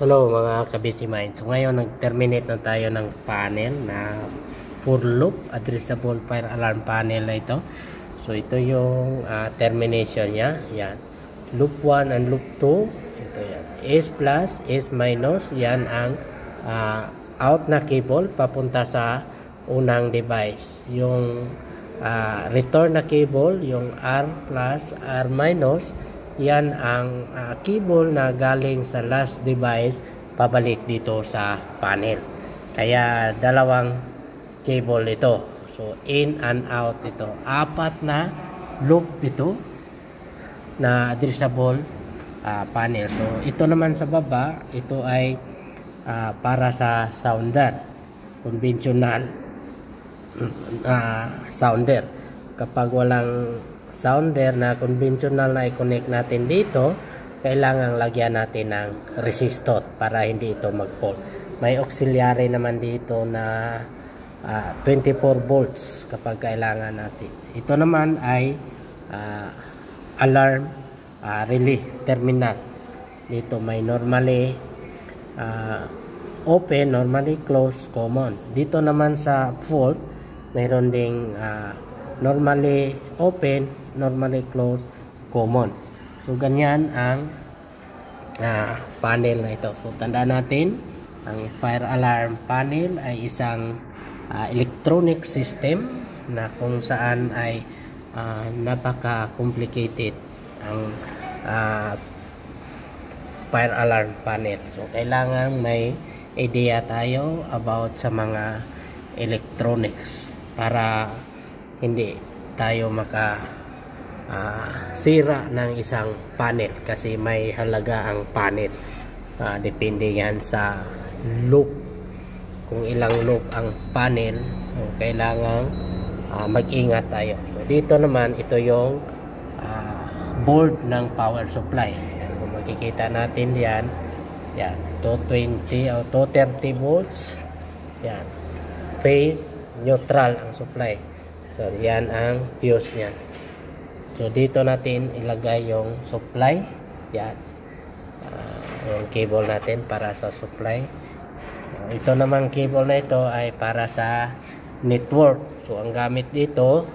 Hello mga ka-busy mind. So ngayon nag-terminate na tayo ng panel na for loop addressable fire alarm panel na ito. So ito yung termination niya. Yan. Loop 1 and loop 2. Ito yan. S plus, S minus. Yan ang out na cable papunta sa unang device. Yung return na cable, yung R plus, R minus. Yan ang cable na galing sa last device pabalik dito sa panel. Kaya dalawang cable ito. So in and out ito. Apat na loop ito na addressable panel. So ito naman sa baba, ito ay para sa sounder. Conventional sounder. Kapag walang sounder na conventional na i-connect natin dito, kailangan lagyan natin ng resistor para hindi ito mag-fault. May auxiliary naman dito na 24 volts kapag kailangan natin. Ito naman ay alarm relay terminal. Dito may normally open, normally close, common. Dito naman sa fault, mayroon ding normally open, normally close, common. So ganyan ang panel na ito. So tandaan natin, ang fire alarm panel ay isang electronic system na kung saan ay napaka-complicated ang fire alarm panel. So kailangan may idea tayo about sa mga electronics para hindi tayo sira ng isang panel kasi may halaga ang panel. Depende yan sa loop, kung ilang loop ang panel. So, kailangan mag-ingat tayo. So, dito naman ito yung board ng power supply. Yan, kung makikita natin yan, 220 o 230 volts. Yan, phase neutral ang supply. So yan ang fuse niya. So dito natin ilagay yung supply. Yan. Yung cable natin para sa supply. Ito namang cable na ito ay para sa network. So ang gamit dito,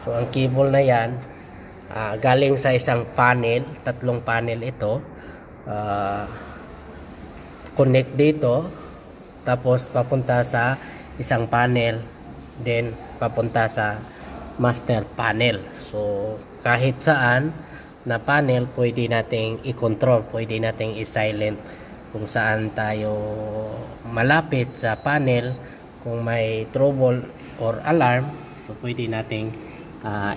so ang cable na yan galing sa isang panel, tatlong panel ito. Connect dito, tapos papunta sa isang panel, then papunta sa master panel. So kahit saan na panel pwede nating i-control, pwede nating i-silent kung saan tayo malapit sa panel. Kung may trouble or alarm, so pwede nating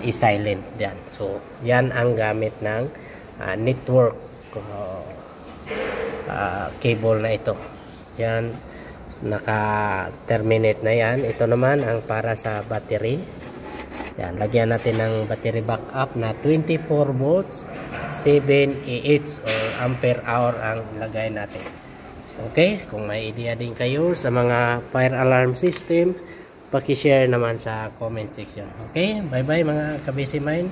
i-silent yan. So yan ang gamit ng network cable na ito. Yan, naka-terminate na yan. Ito naman ang para sa battery. Yan, lagyan natin ng battery backup na 24 volts, 7 Ah o ampere hour ang lagay natin. Okay, kung may idea din kayo sa mga fire alarm system, paki-share naman sa comment section. Okay, bye bye mga ka-busy mind.